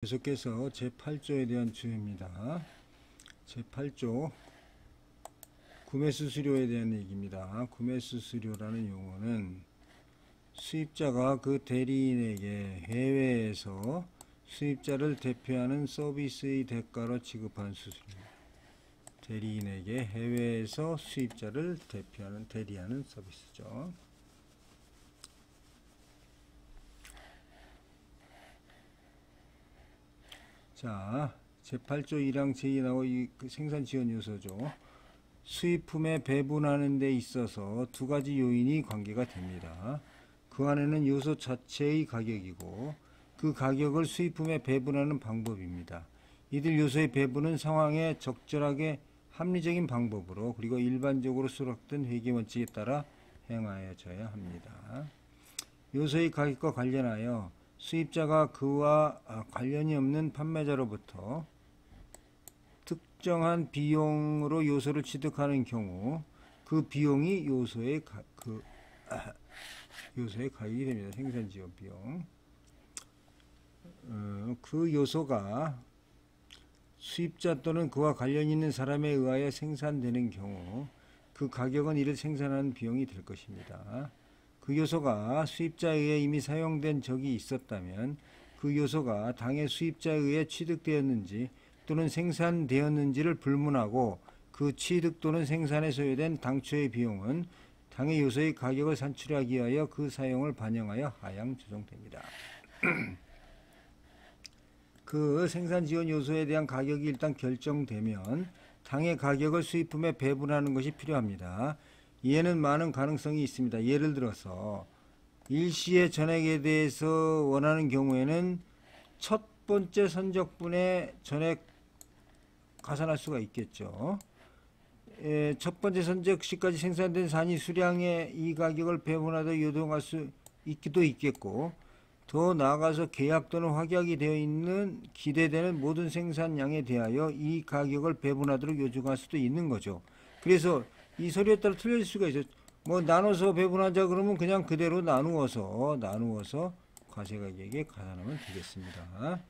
계속해서 제8조에 대한 주입니다. 제8조 구매수수료에 대한 얘기입니다. 구매수수료라는 용어는 수입자가 그 대리인에게 해외에서 수입자를 대표하는 서비스의 대가로 지급한 수수료. 대리인에게 해외에서 수입자를 대리하는 서비스죠. 자, 제8조 1항 제2 나오 생산 지원 요소죠. 수입품에 배분하는 데 있어서 두 가지 요인이 관계가 됩니다. 그 안에는 요소 자체의 가격이고 그 가격을 수입품에 배분하는 방법입니다. 이들 요소의 배분은 상황에 적절하게 합리적인 방법으로 그리고 일반적으로 수락된 회계원칙에 따라 행하여져야 합니다. 요소의 가격과 관련하여 수입자가 그와 관련이 없는 판매자로부터 특정한 비용으로 요소를 취득하는 경우 그 비용이 요소의 가격이 됩니다. 생산지원 비용. 그 요소가 수입자 또는 그와 관련 있는 사람에 의하여 생산되는 경우 그 가격은 이를 생산하는 비용이 될 것입니다. 그 요소가 수입자에 의해 이미 사용된 적이 있었다면 그 요소가 당의 수입자에 의해 취득되었는지 또는 생산되었는지를 불문하고 그 취득 또는 생산에 소요된 당초의 비용은 당의 요소의 가격을 산출하기 위하여 그 사용을 반영하여 하향 조정됩니다. 그 생산지원 요소에 대한 가격이 일단 결정되면 당의 가격을 수입품에 배분하는 것이 필요합니다. 이에는 많은 가능성이 있습니다. 예를 들어서 일시의 전액에 대해서 원하는 경우에는 첫 번째 선적분의 전액 가산할 수가 있겠죠. 첫 번째 선적 시까지 생산된 산이 수량의 이 가격을 배분하도록 요동할 수 있기도 있겠고, 더 나아가서 계약 또는 확약이 되어 있는 기대되는 모든 생산량에 대하여 이 가격을 배분하도록 요청할 수도 있는 거죠. 그래서 이 서류에 따라 틀릴 수가 있어요. 뭐 나눠서 배분하자 그러면 그냥 그대로 나누어서 과세가격에 가산하면 되겠습니다.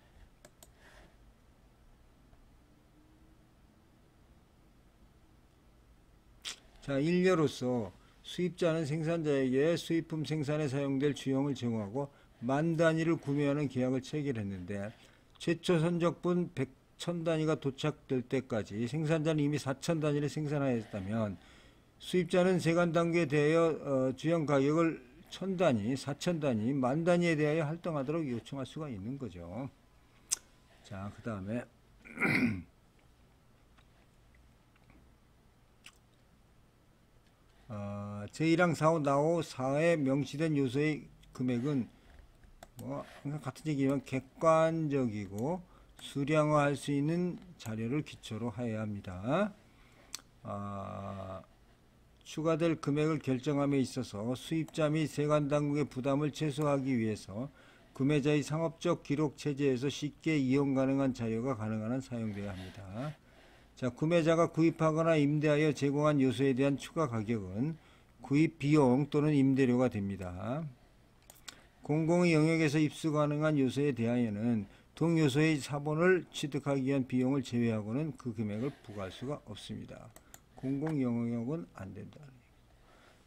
자, 일례로서 수입자는 생산자에게 수입품 생산에 사용될 주형을 제공하고 만 단위를 구매하는 계약을 체결했는데 최초 선적분 100천 단위가 도착될 때까지 생산자는 이미 4천 단위를 생산하였다면 수입자는 세관 단계에 대하여 주형 가격을 1000단위, 4000단위, 만 단위에 대하여 할당하도록 요청할 수가 있는 거죠. 자, 그 다음에 제1항 4호 나호 4에 명시된 요소의 금액은 뭐 항상 같은 얘기지만 객관적이고 수량화할 수 있는 자료를 기초로 해야 합니다. 추가될 금액을 결정함에 있어서 수입자 및 세관당국의 부담을 최소화하기 위해서 구매자의 상업적 기록 체제에서 쉽게 이용 가능한 자료가 가능한 한 사용되어야 합니다. 자, 구매자가 구입하거나 임대하여 제공한 요소에 대한 추가 가격은 구입 비용 또는 임대료가 됩니다. 공공의 영역에서 입수 가능한 요소에 대하여는 동요소의 사본을 취득하기 위한 비용을 제외하고는 그 금액을 부과할 수가 없습니다. 공공 영역은 안 된다.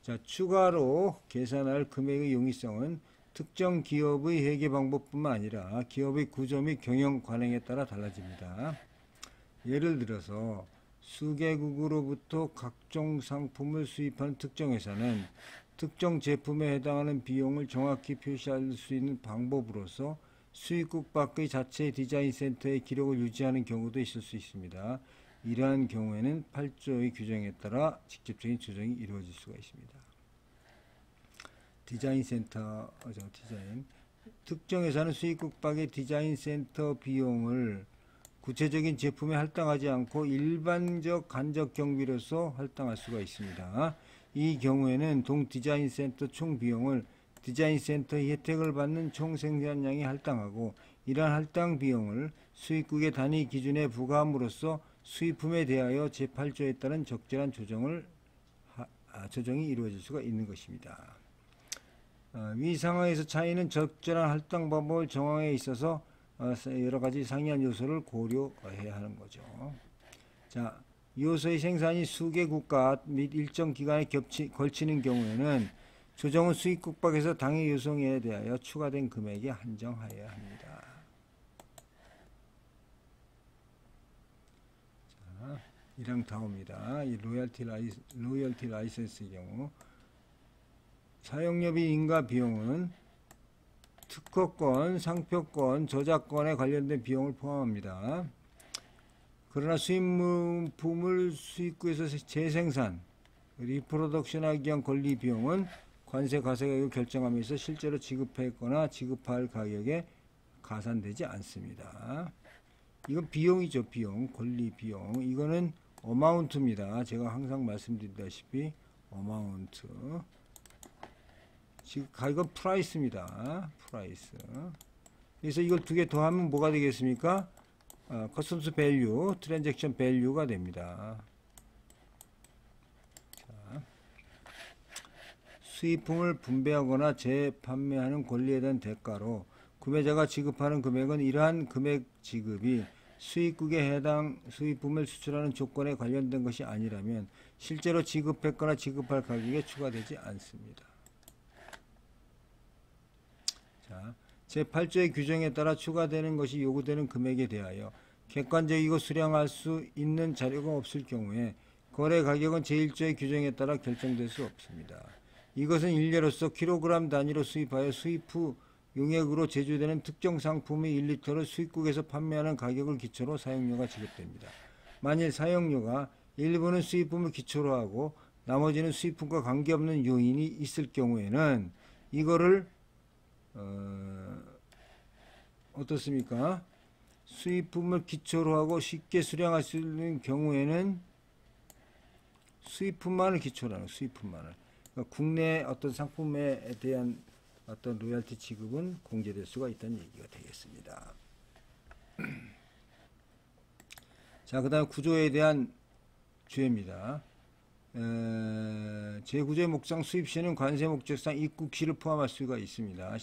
자, 추가로 계산할 금액의 용이성은 특정 기업의 회계 방법뿐만 아니라 기업의 구조 및 경영 관행에 따라 달라집니다. 예를 들어서 수개국으로부터 각종 상품을 수입하는 특정 회사는 특정 제품에 해당하는 비용을 정확히 표시할 수 있는 방법으로서 수입국 밖의 자체 디자인 센터의 기록을 유지하는 경우도 있을 수 있습니다. 이러한 경우에는 8조의 규정에 따라 직접적인 조정이 이루어질 수가 있습니다. 디자인 센터죠. 특정 회사는 수입국 밖의 디자인 센터 비용을 구체적인 제품에 할당하지 않고 일반적 간접 경비로서 할당할 수가 있습니다. 이 경우에는 동 디자인 센터 총 비용을 디자인 센터의 혜택을 받는 총 생산량에 할당하고 이러한 할당 비용을 수입국의 단위 기준에 부과함으로써 수입품에 대하여 제8조에 따른 적절한 조정이 이루어질 수가 있는 것입니다. 위 상황에서 차이는 적절한 할당 방법을 정하에 있어서 여러 가지 상이한 요소를 고려해야 하는 거죠. 자, 요소의 생산이 수개 국가 및 일정 기간에 걸치는 경우에는 조정은 수입국 밖에서 당해 요소에 대하여 추가된 금액에 한정하여야 합니다. 자, 이랑 다옵니다. 이 로열티 라이센스의 경우 사용료비 인가 비용은 특허권, 상표권, 저작권에 관련된 비용을 포함합니다. 그러나 수입품을 수입국에서 재생산, 리프로덕션하기 위한 권리 비용은 관세 가세가격을 결정하면서 실제로 지급했거나 지급할 가격에 가산되지 않습니다. 이건 비용이죠. 비용, 권리 비용. 이거는 어마운트입니다. 제가 항상 말씀드린다시피 어마운트. 지금 이건 프라이스입니다. 프라이스. 그래서 이걸 두 개 더하면 뭐가 되겠습니까? 커스텀스 밸류, 트랜잭션 밸류가 됩니다. 자, 수입품을 분배하거나 재판매하는 권리에 대한 대가로 구매자가 지급하는 금액은 이러한 금액 지급이 수입국에 해당 수입품을 수출하는 조건에 관련된 것이 아니라면 실제로 지급했거나 지급할 가격에 추가되지 않습니다. 자, 제8조의 규정에 따라 추가되는 것이 요구되는 금액에 대하여 객관적이고 수량할 수 있는 자료가 없을 경우에 거래 가격은 제1조의 규정에 따라 결정될 수 없습니다. 이것은 일례로서 킬로그램 단위로 수입하여 수입 후 용액으로 제조되는 특정 상품의 1리터를 수입국에서 판매하는 가격을 기초로 사용료가 지급됩니다. 만일 사용료가 일부는 수입품을 기초로 하고 나머지는 수입품과 관계없는 요인이 있을 경우에는 이거를 어떻습니까? 수입품을 기초로 하고 쉽게 수량할 수 있는 경우에는 수입품만을 기초로 하는 수입품만을. 그러니까 국내 어떤 상품에 대한 어떤 로열티 지급은 공제될 수가 있다는 얘기가 되겠습니다. 자, 그 다음 구조에 대한 주의입니다. 제9조의 목상 수입시는 관세 목적상 입국시를 포함할 수가 있습니다.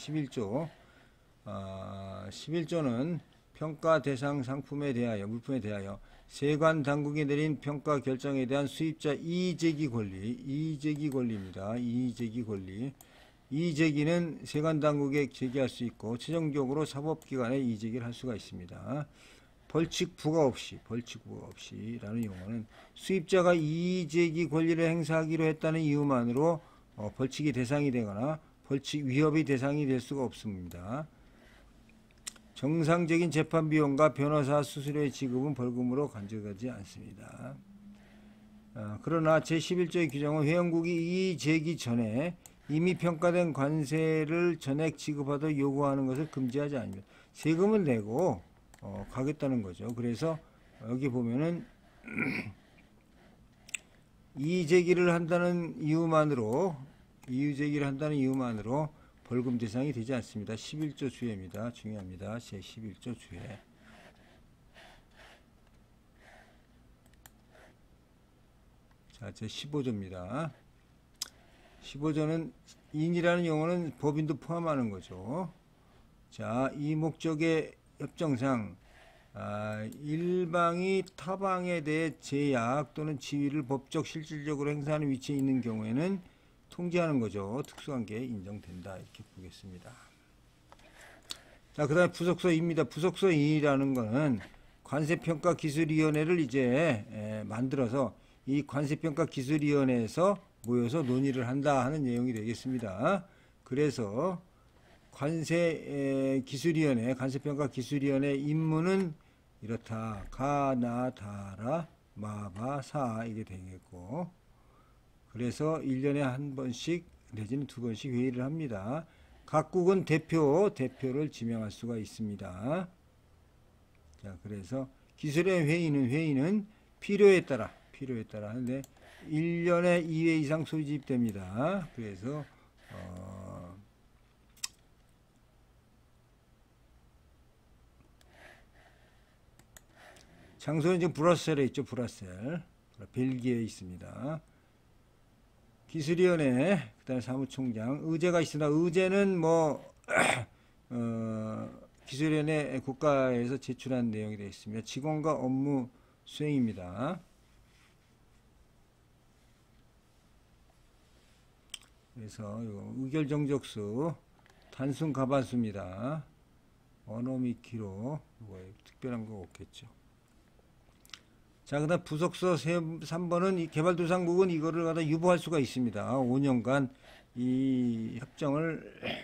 11조는 평가 대상 상품에 대하여 물품에 대하여 세관 당국이 내린 평가 결정에 대한 수입자 이의제기 권리입니다. 이의제기 권리. 이의제기는 세관 당국에 제기할 수 있고 최종적으로 사법기관에 이의제기를 할 수가 있습니다. 벌칙 부과 없이라는 용어는 수입자가 이의제기 권리를 행사하기로 했다는 이유만으로 벌칙이 대상이 되거나 벌칙 위협이 대상이 될 수가 없습니다. 정상적인 재판 비용과 변호사 수수료의 지급은 벌금으로 간주되지 않습니다. 그러나 제11조의 규정은 회원국이 이의제기 전에 이미 평가된 관세를 전액 지급하도록 요구하는 것을 금지하지 않습니다. 세금을 내고 가겠다는 거죠. 그래서 여기 보면은 이의제기를 한다는 이유만으로 벌금 대상이 되지 않습니다. 11조 주의입니다. 중요합니다. 제11조 주의. 자, 제15조입니다. 15조는 인이라는 용어는 법인도 포함하는 거죠. 자, 이 목적의 협정상 일방이 타방에 대해 제약 또는 지위를 법적 실질적으로 행사하는 위치에 있는 경우에는 통지하는 거죠. 특수관계 인정된다 이렇게 보겠습니다. 자, 그 다음에 부속서 2입니다. 부속서 2라는 거는 관세평가기술위원회를 이제 만들어서 이 관세평가기술위원회에서 모여서 논의를 한다 하는 내용이 되겠습니다. 그래서 관세평가기술위원회 임무는 이렇다. 가나다라 마바사 이게 되겠고, 그래서 1년에 한 번씩 내지는 2번씩 회의를 합니다. 각국은 대표를 지명할 수가 있습니다. 자, 그래서 기술의 회의는 필요에 따라 하는데 1년에 2회 이상 소집됩니다. 그래서 장소는 지금 브뤼셀에 있죠. 브뤼셀. 벨기에에 있습니다. 기술위원회, 그 다음에 사무총장, 의제가 있습니다. 의제는 기술위원회 국가에서 제출한 내용이 되어 있습니다. 직원과 업무 수행입니다. 그래서 의결 정적수 단순 가반수입니다. 언어 및 기록 특별한 거 없겠죠. 자, 그다음 부속서 3번은 이 개발도상국은 이거를 갖다 유보할 수가 있습니다. 5년간 이 협정을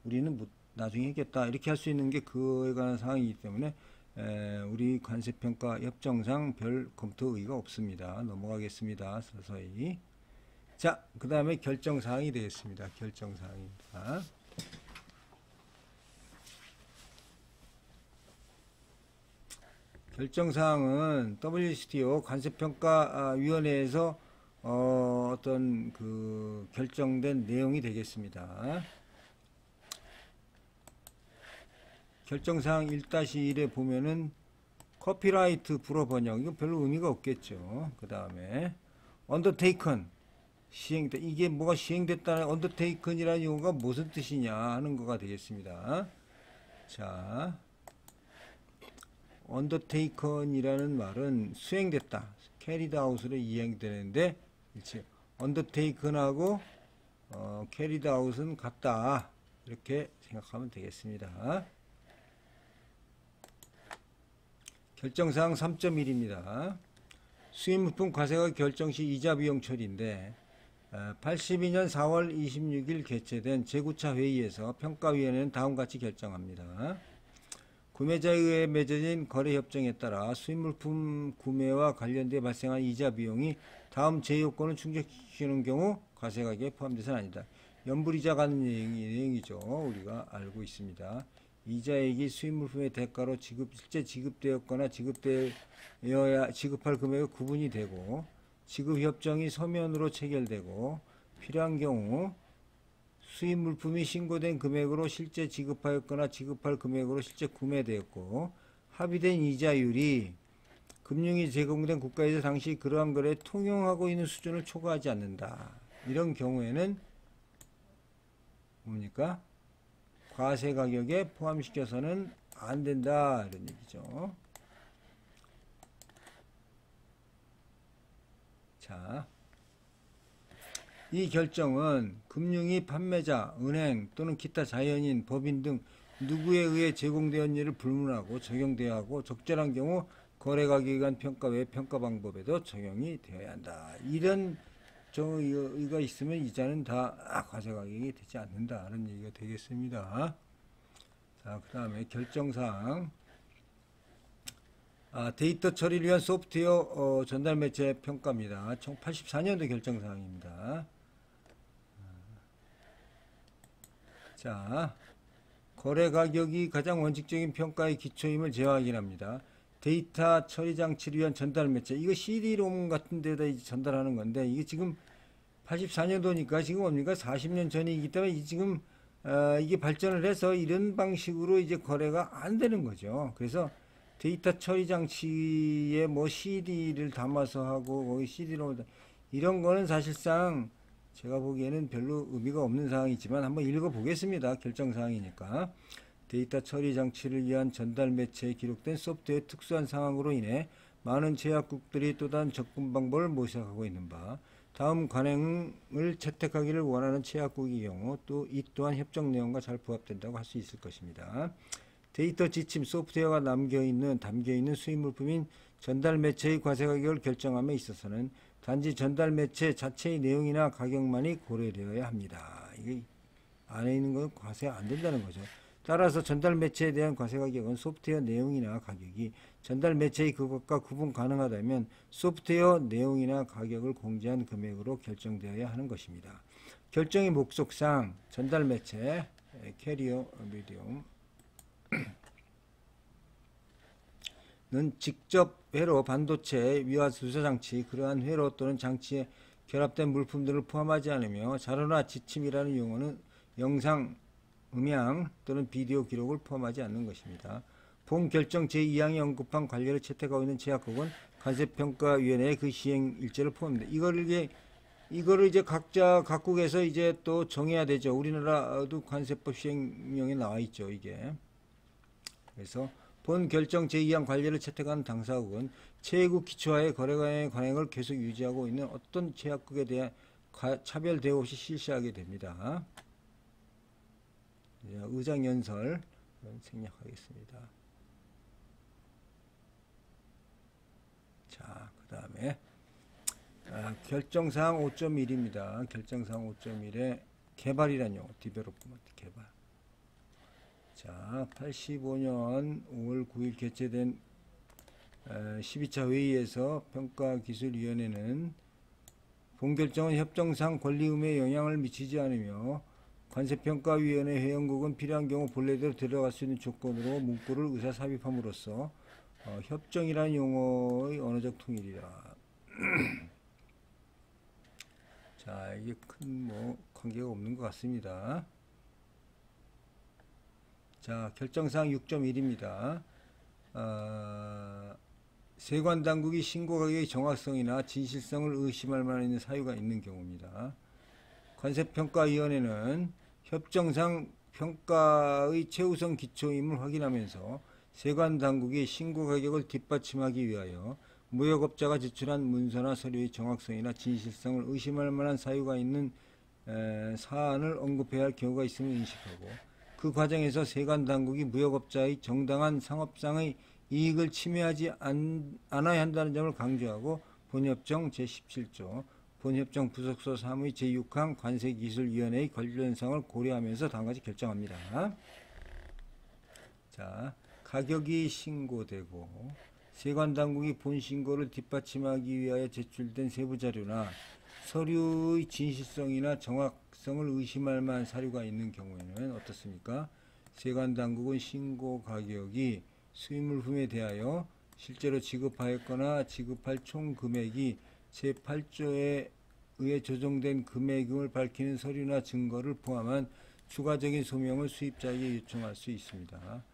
우리는 나중에 하겠다 이렇게 할 수 있는 게 그에 관한 사항이기 때문에 우리 관세평가 협정상 별 검토 의의가 없습니다. 넘어가겠습니다. 서서히. 자, 그 다음에 결정사항이 되겠습니다. 결정사항입니다. 결정사항은 WTO 관세평가위원회에서 어떤 그 결정된 내용이 되겠습니다. 결정사항 1-1에 보면은 커피라이트 불어 번역, 이거 별로 의미가 없겠죠. 그 다음에 undertaken, 시행됐다. 이게 뭐가 시행됐다는 undertaken이라는 용어가 무슨 뜻이냐 하는 거가 되겠습니다. 자, undertaken이라는 말은 수행됐다, carried out으로 이행되는데, 그렇지. undertaken하고 carried out은 같다, 이렇게 생각하면 되겠습니다. 결정사항 3.1입니다. 수입물품 과세가 결정 시 이자 비용 처리인데 82년 4월 26일 개최된 제9차 회의에서 평가위원회는 다음같이 결정합니다. 구매자에 의해 맺어진 거래협정에 따라 수입물품 구매와 관련돼 발생한 이자 비용이 다음 제요건을 충족시키는 경우 과세가격에 포함돼서는 아니다. 연불이자 같은 내용이죠. 우리가 알고 있습니다. 이자액이 수입물품의 대가로 실제 지급되었거나 지급할 금액의 구분이 되고, 지급협정이 서면으로 체결되고, 필요한 경우 수입물품이 신고된 금액으로 실제 지급하였거나 지급할 금액으로 실제 구매되었고, 합의된 이자율이 금융이 제공된 국가에서 당시 그러한 거래에 통용하고 있는 수준을 초과하지 않는다. 이런 경우에는 뭡니까? 과세 가격에 포함시켜서는 안 된다, 이런 얘기죠. 자, 이 결정은 금융이 판매자, 은행 또는 기타 자연인, 법인 등 누구에 의해 제공되었는지를 불문하고 적용되어야 하고, 적절한 경우 거래 가격에 관한 평가 외 평가 방법에도 적용이 되어야 한다. 이런 정의가 있으면 이자는 다 과세 가격이 되지 않는다는 얘기가 되겠습니다. 자, 그 다음에 결정사항. 데이터 처리를 위한 소프트웨어 전달 매체 평가입니다. 1984년도 결정사항입니다. 자, 거래 가격이 가장 원칙적인 평가의 기초임을 재확인합니다. 데이터 처리 장치를 위한 전달 매체, 이거 CD-ROM 같은 데다 이제 전달하는 건데, 이게 지금 84년도니까 지금 뭡니까? 40년 전이기 때문에 지금 이게 발전을 해서 이런 방식으로 이제 거래가 안 되는 거죠. 그래서 데이터 처리 장치에 뭐 CD를 담아서 하고 거기 CD-ROM 이런 거는 사실상 제가 보기에는 별로 의미가 없는 사항이지만 한번 읽어보겠습니다. 결정사항이니까. 데이터 처리 장치를 위한 전달 매체에 기록된 소프트웨어의 특수한 상황으로 인해 많은 제약국들이 또 다른 접근 방법을 모색하고 있는 바, 다음 관행을 채택하기를 원하는 제약국의 경우 또 이 또한 협정 내용과 잘 부합된다고 할 수 있을 것입니다. 데이터 지침 소프트웨어가 담겨있는 수입물품인 전달 매체의 과세 가격을 결정함에 있어서는 단지 전달 매체 자체의 내용이나 가격만이 고려되어야 합니다. 이게 안에 있는 건 과세 안 된다는 거죠. 따라서 전달 매체에 대한 과세 가격은 소프트웨어 내용이나 가격이 전달 매체의 그것과 구분 가능하다면 소프트웨어 내용이나 가격을 공제한 금액으로 결정되어야 하는 것입니다. 결정의 목적상 전달 매체 캐리어 미디엄 는 직접 회로, 반도체, 위화 주소장치, 그러한 회로 또는 장치에 결합된 물품들을 포함하지 않으며 자료나 지침이라는 용어는 영상, 음향 또는 비디오 기록을 포함하지 않는 것입니다. 본 결정 제2항에 언급한 관리를 채택하고 있는 제약국은 관세평가위원회의 그 시행 일제를 포함합니다. 이거를 이제 각국에서 이제 또 정해야 되죠. 우리나라도 관세법 시행령에 나와 있죠, 이게. 그래서 본 결정 제2항 관리를 채택한 당사국은 최애국 기초하에 거래관의 관행을 계속 유지하고 있는 어떤 제약국에 대한 차별 대우 없이 실시하게 됩니다. 의장연설 생략하겠습니다. 자, 그 다음에 결정사항 5.1입니다. 결정사항 5.1에 개발이란 용어, 디벨롭먼트 개발. 자, 85년 5월 9일 개최된 12차 회의에서 평가기술위원회는 본결정은 협정상 권리의무에 영향을 미치지 않으며 관세평가위원회 회원국은 필요한 경우 본래대로 들어갈 수 있는 조건으로 문구를 의사삽입함으로써 협정이라는 용어의 언어적 통일이라. 자, 이게 큰 관계가 없는 것 같습니다. 자, 결정사항 6.1입니다. 세관당국이 신고가격의 정확성이나 진실성을 의심할 만한 사유가 있는 경우입니다. 관세평가위원회는 협정상 평가의 최우선 기초임을 확인하면서 세관당국이 신고가격을 뒷받침하기 위하여 무역업자가 제출한 문서나 서류의 정확성이나 진실성을 의심할 만한 사유가 있는 사안을 언급해야 할 경우가 있음을 인식하고 그 과정에서 세관당국이 무역업자의 정당한 상업상의 이익을 침해하지 않아야 한다는 점을 강조하고 본협정 제17조 본협정 부속서 3의 제6항 관세기술위원회의 관련사항을 고려하면서 다음까지 결정합니다. 자, 가격이 신고되고 세관당국이 본신고를 뒷받침하기 위하여 제출된 세부자료나 서류의 진실성이나 정확성을 의심할 만한 사유가 있는 경우에는 어떻습니까? 세관당국은 신고 가격이 수입물품에 대하여 실제로 지급하였거나 지급할 총 금액이 제8조에 의해 조정된 금액임을 밝히는 서류나 증거를 포함한 추가적인 소명을 수입자에게 요청할 수 있습니다.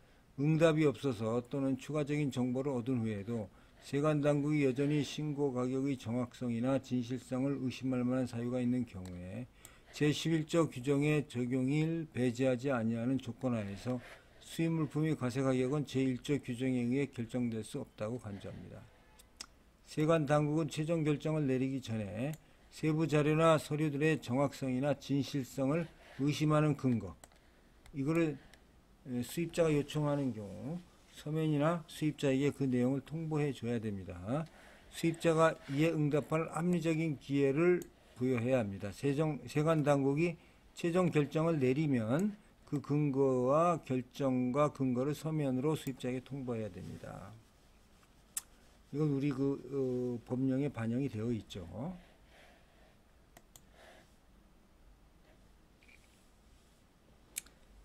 응답이 없어서 또는 추가적인 정보를 얻은 후에도 세관당국이 여전히 신고 가격의 정확성이나 진실성을 의심할 만한 사유가 있는 경우에 제11조 규정의 적용일 배제하지 아니하는 조건 안에서 수입물품의 과세가격은 제1조 규정에 의해 결정될 수 없다고 간주합니다. 세관당국은 최종 결정을 내리기 전에 세부 자료나 서류들의 정확성이나 진실성을 의심하는 근거, 이거를 수입자가 요청하는 경우 서면이나 수입자에게 그 내용을 통보해 줘야 됩니다. 수입자가 이에 응답할 합리적인 기회를 부여해야 합니다. 세관당국이 최종 결정을 내리면 그 근거와 결정과 근거를 서면으로 수입자에게 통보해야 됩니다. 이건 우리 법령에 반영이 되어 있죠.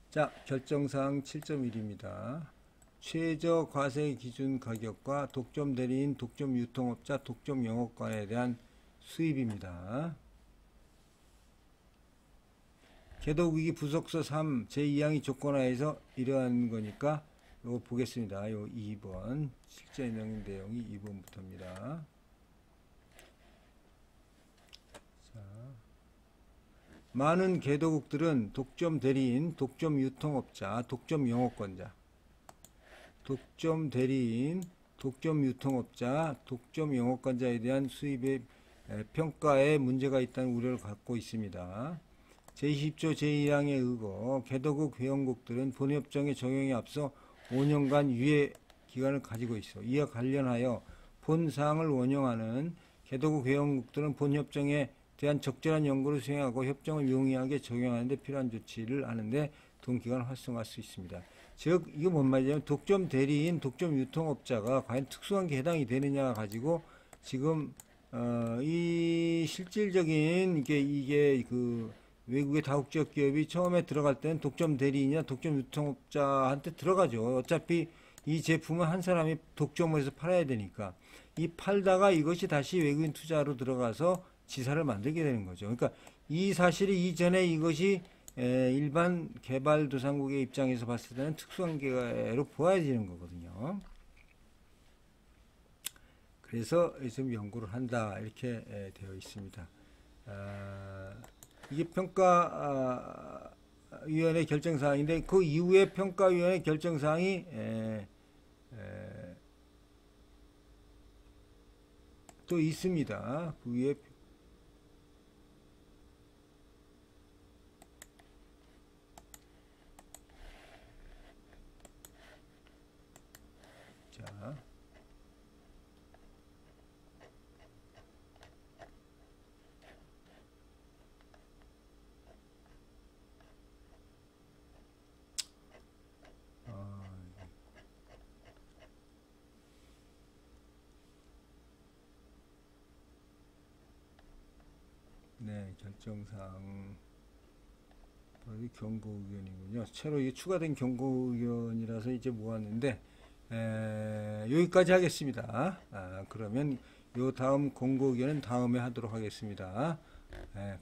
자, 결정사항 7.1입니다. 최저 과세 기준 가격과 독점 대리인, 독점 유통업자, 독점 영업관에 대한 수입입니다. 개도국이 부속서 3 제2항이 조건하에서 이러한 거니까 이거 보겠습니다. 요 2번 실제 내용이 2번부터입니다. 자, 많은 개도국들은 독점 대리인, 독점 유통업자, 독점 영업권자, 독점 대리인, 독점 유통업자, 독점 영업권자에 대한 수입의 평가에 문제가 있다는 우려를 갖고 있습니다. 제20조 제1항에 의거 개도국 회원국들은 본협정의 적용에 앞서 5년간 유예 기간을 가지고 있어 이와 관련하여 본 사항을 원용하는 개도국 회원국들은 본협정에 대한 적절한 연구를 수행하고 협정을 용이하게 적용하는 데 필요한 조치를 하는데 동기간을 활성화할 수 있습니다. 즉 이게 뭔 말이냐면 독점 대리인, 독점 유통업자가 과연 특수한 게 해당이 되느냐 가지고 지금 이 실질적인 이게 외국의 다국적 기업이 처음에 들어갈 때는 독점 대리인이나 독점 유통업자한테 들어가죠. 어차피 이 제품은 한 사람이 독점을 해서 팔아야 되니까 이 팔다가 이것이 다시 외국인 투자로 들어가서 지사를 만들게 되는 거죠. 그러니까 이 사실이 이전에 이것이 일반 개발도상국의 입장에서 봤을 때는 특수관계로 보아지는 거거든요. 그래서 좀 연구를 한다 이렇게 되어 있습니다. 이게 평가 평가위원회 결정사항인데 그 이후에 평가위원회 결정사항이 또 있습니다. 그 위에 자, 네, 결정사항 경고 의견이군요. 새로 추가된 경고 의견이라서 이제 모았는데 여기까지 하겠습니다. 그러면 요 다음 공고 의견은 다음에 하도록 하겠습니다.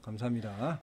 감사합니다.